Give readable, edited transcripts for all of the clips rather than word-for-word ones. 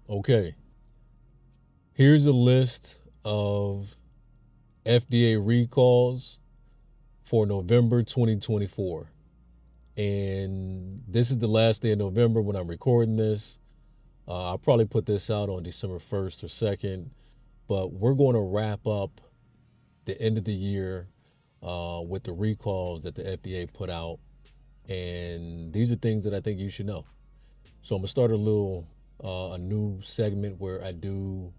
Okay, here's a list of FDA recalls for November 2024. And this is the last day of November when I'm recording this. I'll probably put this out on December 1st or 2nd, but we're going to wrap up the end of the year with the recalls that the FDA put out. And these are things that I think you should know. So I'm gonna start a new segment where I do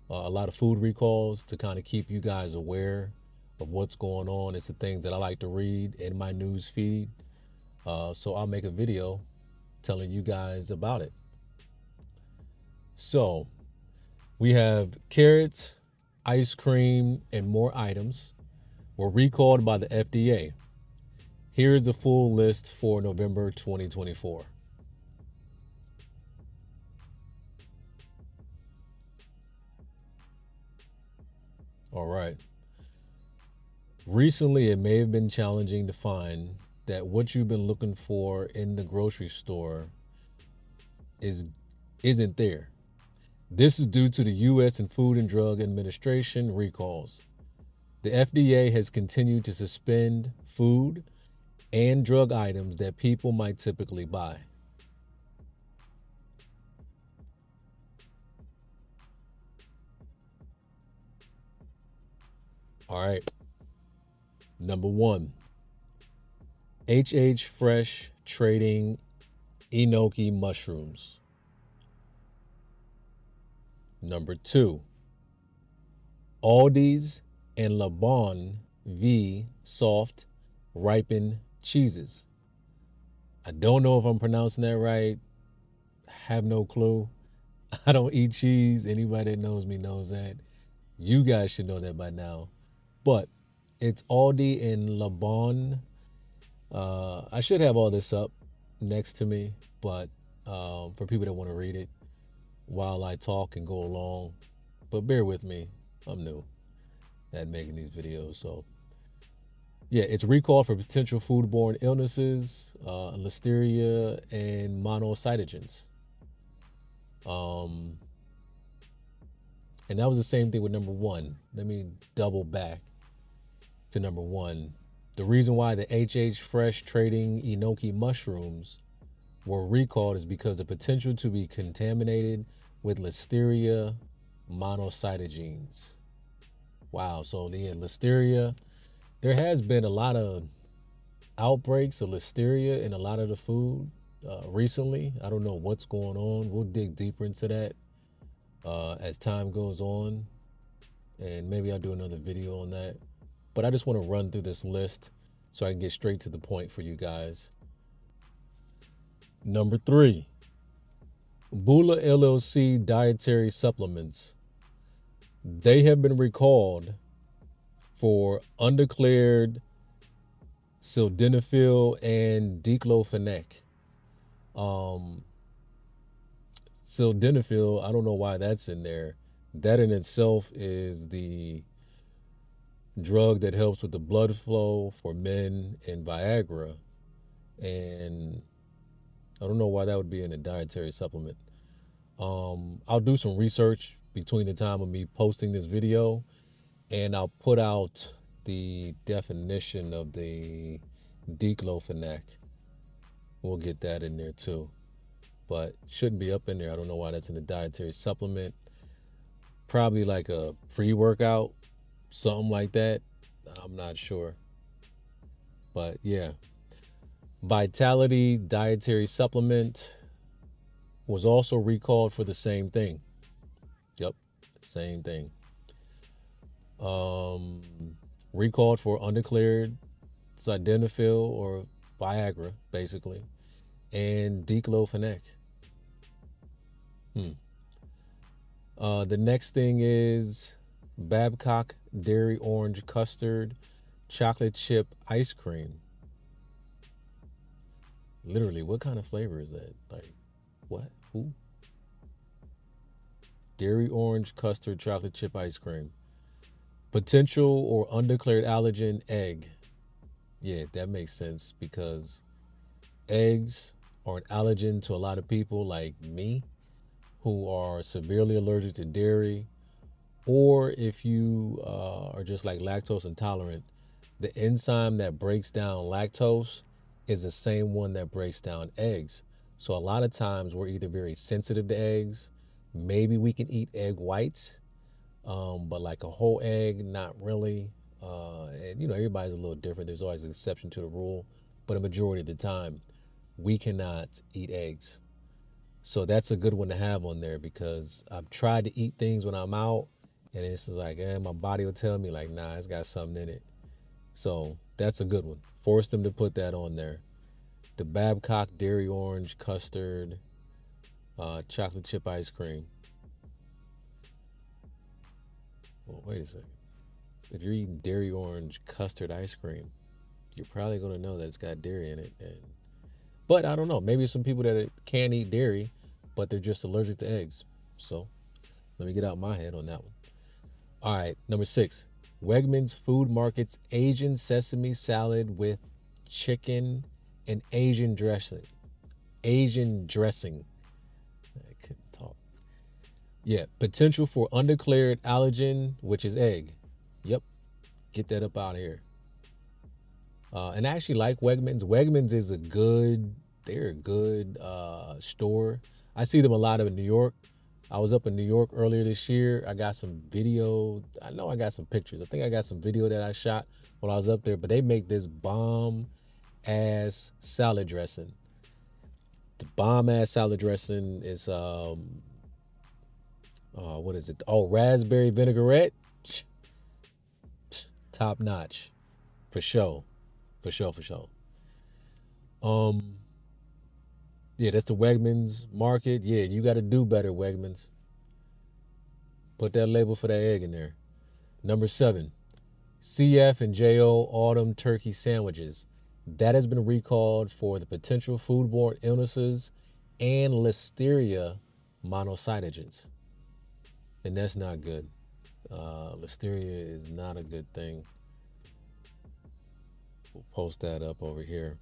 a lot of food recalls to kind of keep you guys aware of what's going on. It's the things that I like to read in my news feed. So I'll make a video telling you guys about it. So we have carrots, ice cream, and more items were recalled by the FDA. Here's the full list for November 2024. All right. Recently, it may have been challenging to find that what you've been looking for in the grocery store is isn't there. This is due to the U.S. and Food and Drug Administration recalls. The FDA has continued to suspend food and drug items that people might typically buy. All right. Number one, HH Fresh trading enoki mushrooms. Number two, Aldi's and Le Bon V soft ripened cheeses. I don't know if I'm pronouncing that right. Have no clue. I don't eat cheese. Anybody that knows me knows that. You guys should know that by now. But it's Aldi and Le Bon. I should have all this up next to me, but for people that want to read it while I talk and go along. But bear with me. I'm new at making these videos. So, yeah, it's recalled for potential foodborne illnesses, listeria, and monocytogens. Um, and that was the same thing with number one. Let me double back to number one. The reason why the HH Fresh trading enoki mushrooms were recalled is because the potential to be contaminated with listeria monocytogenes. Wow. So the listeria, there has been a lot of outbreaks of listeria in a lot of the food recently. I don't know what's going on. We'll dig deeper into that as time goes on, and maybe I'll do another video on that. But I just want to run through this list so I can get straight to the point for you guys. Number three, Bula LLC dietary supplements. They have been recalled for undeclared Sildenafil and Diclofenac. Sildenafil, I don't know why that's in there. That in itself is the drug that helps with the blood flow for men in Viagra. And I don't know why that would be in a dietary supplement. I'll do some research between the time of me posting this video, and I'll put out the definition of the Diclofenac. We'll get that in there too. But shouldn't be up in there. I don't know why that's in a dietary supplement. Probably like a pre-workout, something like that. I'm not sure. But yeah. Vitality dietary supplement was also recalled for the same thing. Yep, same thing. Recalled for undeclared sildenafil or Viagra, basically, and Diclofenac. The next thing is Babcock Dairy Orange Custard Chocolate Chip Ice Cream. Literally, what kind of flavor is that? Like, what? Who? Dairy Orange Custard Chocolate Chip Ice Cream. Potential or undeclared allergen egg. Yeah, that makes sense because eggs are an allergen to a lot of people like me. who are severely allergic to dairy, or if you are just like lactose intolerant, the enzyme that breaks down lactose is the same one that breaks down eggs. So a lot of times we're either very sensitive to eggs, maybe we can eat egg whites, but like a whole egg, not really. And everybody's a little different. There's always an exception to the rule, but a majority of the time, we cannot eat eggs. So that's a good one to have on there because I've tried to eat things when I'm out, and it's just like, my body will tell me like, nah, it's got something in it. So that's a good one. Force them to put that on there. The Babcock dairy orange custard, chocolate chip ice cream. Well, wait a second. If you're eating dairy orange custard ice cream, you're probably gonna know that it's got dairy in it. But I don't know. Maybe some people that can't eat dairy, but they're just allergic to eggs. So let me get out my head on that one. All right, number 6. Wegmans Food Market's Asian sesame salad with chicken and Asian dressing. Asian dressing. I couldn't talk. Yeah, potential for undeclared allergen, which is egg. Yep, get that up out of here. And I actually like Wegmans. Wegmans is they're a good store. I see them a lot in New York. I was up in New York earlier this year. I got some video. I know I got some pictures. I think I got some video that I shot when I was up there. But they make this bomb ass salad dressing. The bomb ass salad dressing is what is it? Oh, raspberry vinaigrette. Top notch, for sure, for sure, for sure. Um, yeah, that's the Wegmans market. Yeah, you got to do better, Wegmans. Put that label for that egg in there. Number 7, CF and JO Autumn Turkey Sandwiches. That has been recalled for the potential foodborne illnesses and Listeria monocytogens. And that's not good. Listeria is not a good thing. We'll post that up over here.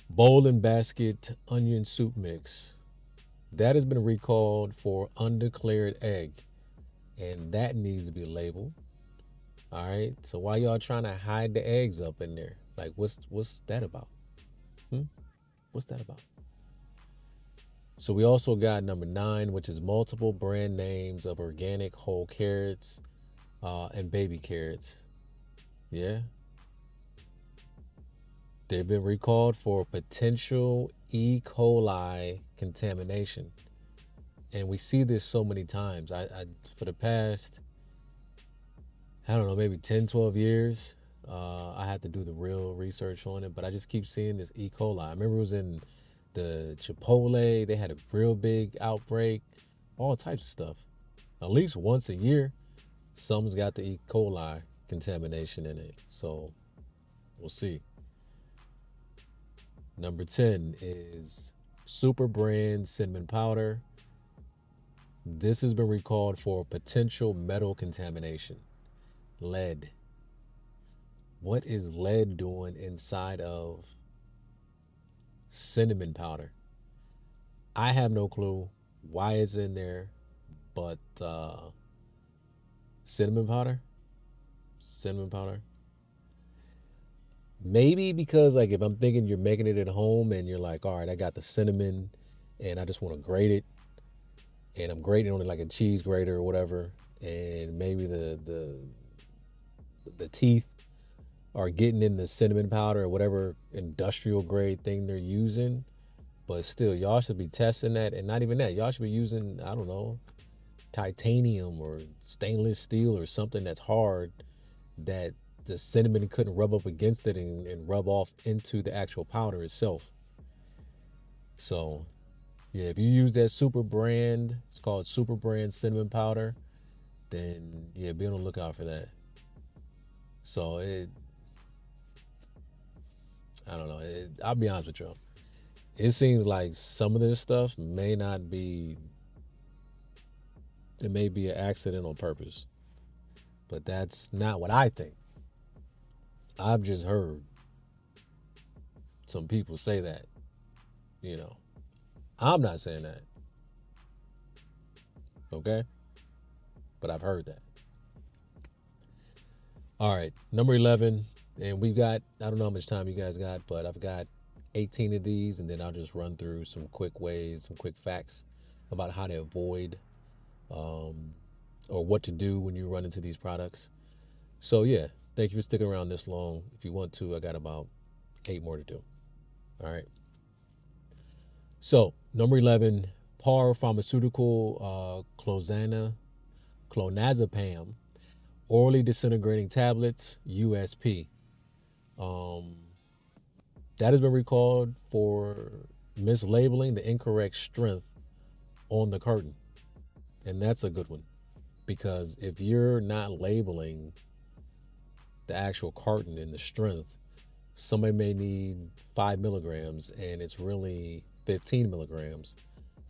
Bowl and basket onion soup mix. That has been recalled for undeclared egg. And that needs to be labeled. All right. So why y'all trying to hide the eggs up in there? Like, what's that about? What's that about? So we also got number 9, which is multiple brand names of organic whole carrots and baby carrots. Yeah. They've been recalled for potential E. coli contamination. And we see this so many times. I for the past, I don't know, maybe 10, 12 years, I had to do the real research on it, but I just keep seeing this E. coli. I remember it was in the Chipotle. They had a real big outbreak, all types of stuff. At least once a year, someone's got the E. coli contamination in it. So we'll see. Number 10 is Super Brand cinnamon powder. This has been recalled for potential metal contamination. Lead. What is lead doing inside of cinnamon powder? I have no clue why it's in there, but cinnamon powder? Cinnamon powder? Maybe because, like, if I'm thinking you're making it at home and you're like, all right, I got the cinnamon and I just want to grate it, and I'm grating on it like a cheese grater or whatever, and maybe the teeth are getting in the cinnamon powder or whatever industrial grade thing they're using. But still, y'all should be testing that, and not even that. Y'all should be using, I don't know, titanium or stainless steel or something that's hard, that the cinnamon couldn't rub up against it and rub off into the actual powder itself. So, yeah, if you use that Super Brand, it's called Super Brand cinnamon powder, then yeah, be on the lookout for that. So I don't know. I'll be honest with you. It seems like some of this stuff may not be. It may be an accident on purpose, but that's not what I think. I've just heard some people say that. You know, I'm not saying that. Okay, but I've heard that. All right, number 11, and we've got, I don't know how much time you guys got, but I've got 18 of these, and then I'll just run through some quick ways, some quick facts about how to avoid um, or what to do when you run into these products. So, yeah, thank you for sticking around this long. If you want to, I got about 8 more to do. All right. So, number 11, Par Pharmaceutical Clonazepam, orally disintegrating tablets, USP. Um, that has been recalled for mislabeling the incorrect strength on the carton. And that's a good one because if you're not labeling the actual carton and the strength, somebody may need 5 milligrams and it's really 15 milligrams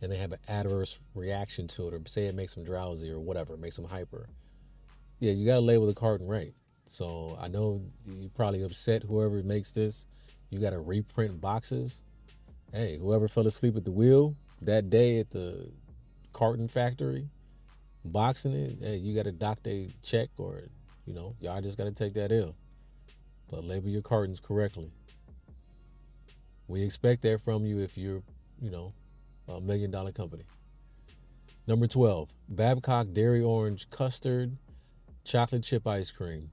and they have an adverse reaction to it, or say it makes them drowsy or whatever, makes them hyper. Yeah, you got to label the carton right. So I know you're probably upset whoever makes this. You got to reprint boxes. Hey, whoever fell asleep at the wheel that day at the carton factory, boxing it, hey, you got to dock a check, or, y'all just got to take that L. But label your cartons correctly. We expect that from you if you're, you know, a $1 million company. Number 12, Babcock Dairy Orange Custard Chocolate Chip Ice Cream.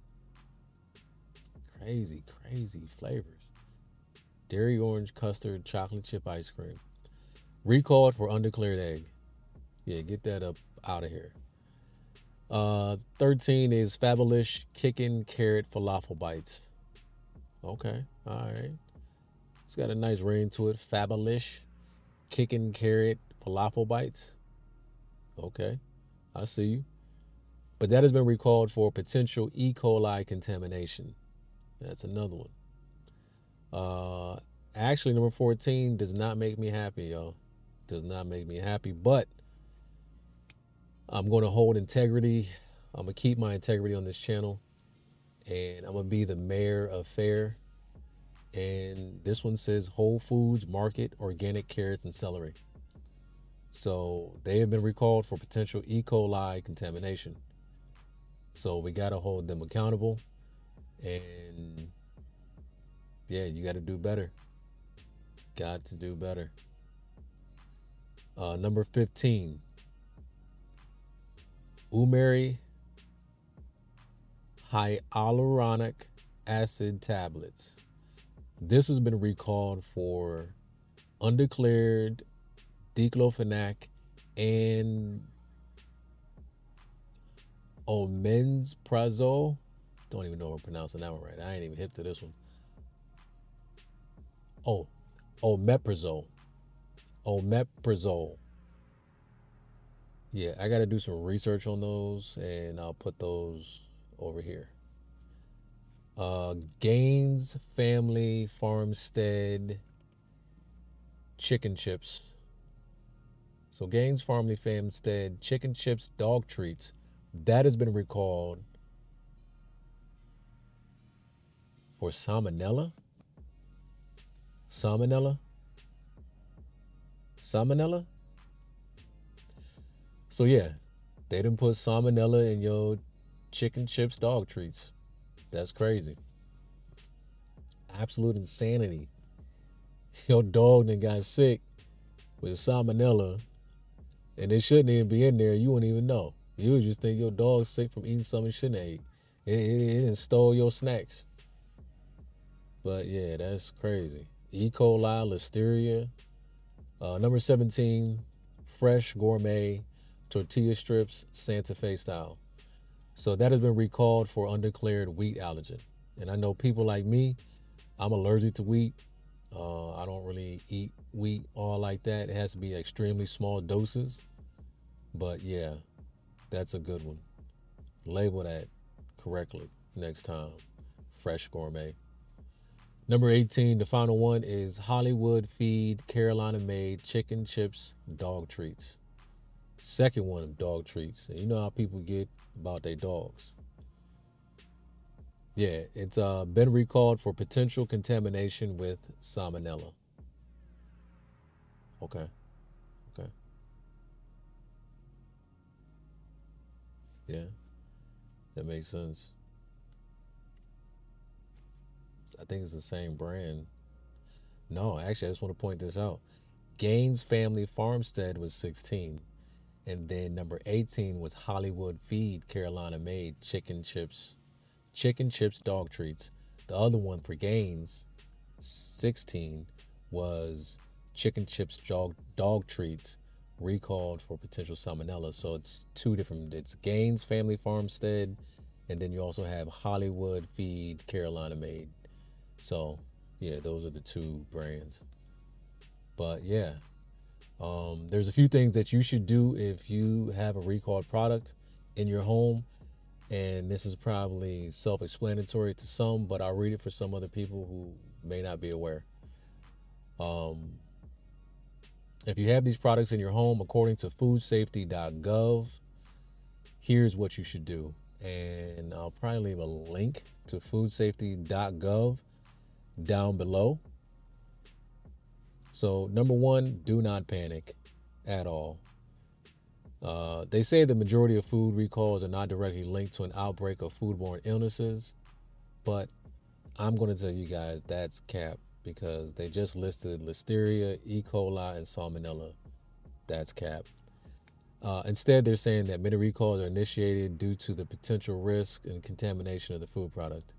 Crazy, crazy flavors. Dairy Orange Custard Chocolate Chip Ice Cream. Recalled for undeclared egg. Yeah, get that up out of here. 13 is Fabulous Kickin' Carrot Falafel Bites. Okay, all right. It's got a nice ring to it. Fabulous Kickin' Carrot Falafel Bites. Okay, I see you. But that has been recalled for potential E. coli contamination. That's another one. Uh, Actually, number 14 does not make me happy, y'all. Does not make me happy, but I'm going to hold integrity. I'm going to keep my integrity on this channel, and I'm going to be the mayor of fair. And this one says Whole Foods Market Organic Carrots and Celery. So they have been recalled for potential E. coli contamination. So we got to hold them accountable. And yeah, you got to do better. Got to do better. Number 15, Umari hyaluronic acid tablets. This has been recalled for undeclared Diclofenac and Omeprazole. Don't even know if I'm pronouncing that one right. I ain't even hip to this one. Oh, Omeprazole. Omeprazole. Yeah, I got to do some research on those, and I'll put those over here. Gaines Family Farmstead chicken chips. So Gaines Family Farmstead chicken chips dog treats. That has been recalled for salmonella. Salmonella? Salmonella? So yeah, they didn't put salmonella in your chicken chips dog treats. That's crazy. Absolute insanity. Your dog then got sick with salmonella, and it shouldn't even be in there. You wouldn't even know. You would just think your dog's sick from eating something it shouldn't have ate. It stole your snacks. But yeah, that's crazy. E. coli, listeria. Number 17, fresh gourmet tortilla strips, Santa Fe style. So that has been recalled for undeclared wheat allergen. And I know people like me, I'm allergic to wheat. I don't really eat wheat all like that. It has to be extremely small doses. But yeah, that's a good one. Label that correctly next time. Fresh gourmet. Number 18, the final one is Hollywood Feed Carolina Made Chicken Chips Dog Treats. Second one of dog treats. And you know how people get about their dogs. Yeah, it's been recalled for potential contamination with salmonella. Okay, okay. Yeah, that makes sense. I think it's the same brand. No, actually, I just want to point this out. Gaines Family Farmstead was 16. And then number 18 was Hollywood Feed Carolina Made chicken chips dog treats. The other one for Gaines, 16, was chicken chips dog treats recalled for potential salmonella. So it's two different, it's Gaines Family Farmstead, and then you also have Hollywood Feed Carolina Made. So yeah, those are the two brands. But yeah, there's a few things that you should do if you have a recalled product in your home. And this is probably self explanatory to some, but I'll read it for some other people who may not be aware. Um, if you have these products in your home, according to foodsafety.gov, here's what you should do. And I'll probably leave a link to foodsafety.gov down below. So, number one, do not panic at all. They say the majority of food recalls are not directly linked to an outbreak of foodborne illnesses, but I'm going to tell you guys that's cap because they just listed Listeria, E. coli, and Salmonella. That's cap. Instead, they're saying that many recalls are initiated due to the potential risk and contamination of the food product.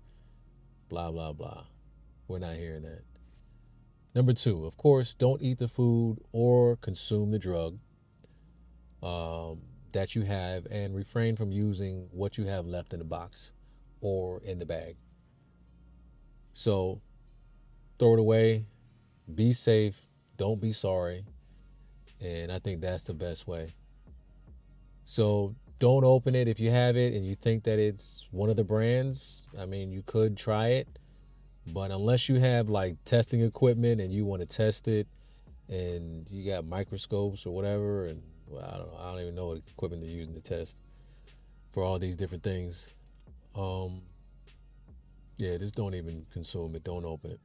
Blah, blah, blah. We're not hearing that. Number two, of course, don't eat the food or consume the drug that you have and refrain from using what you have left in the box or in the bag. So throw it away, be safe, don't be sorry. And I think that's the best way. So don't open it if you have it and you think that it's one of the brands. I mean, you could try it, but unless you have like testing equipment and you want to test it and you got microscopes or whatever, and well, I don't know, I don't even know what equipment they're using to test for all these different things. Um, yeah, just don't even consume it. Don't open it.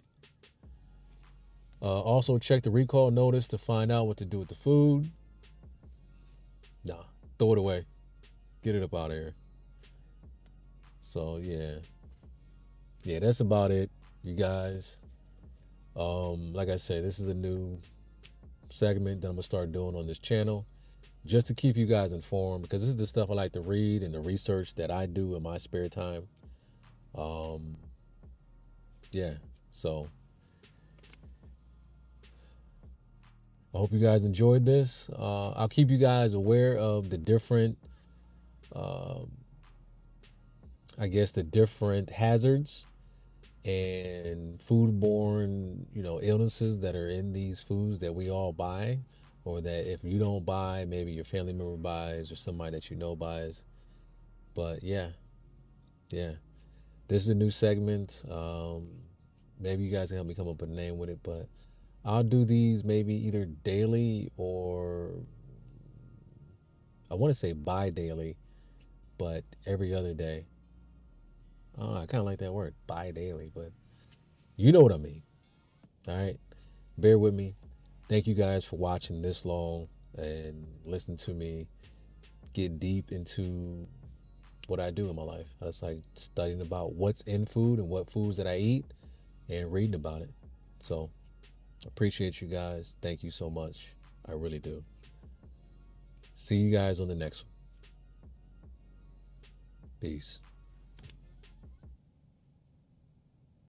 Also, check the recall notice to find out what to do with the food. Nah, throw it away. Get it up out of here. So yeah, that's about it, you guys. Like I said, this is a new segment that I'm gonna start doing on this channel, just to keep you guys informed because this is the stuff I like to read and the research that I do in my spare time. Um, yeah, so I hope you guys enjoyed this. I'll keep you guys aware of the different, uh, I guess, the different hazards and foodborne, illnesses that are in these foods that we all buy, or that if you don't buy, maybe your family member buys or somebody that you know buys. But yeah, this is a new segment. Maybe you guys can help me come up with a name with it, but I'll do these maybe either daily or I want to say bi-daily, but every other day. Oh, I kind of like that word, bi-daily, but you know what I mean. All right, bear with me. Thank you guys for watching this long and listen to me get deep into what I do in my life. That's like studying about what's in food and what foods that I eat and reading about it. So appreciate you guys. Thank you so much. I really do. See you guys on the next one. Peace.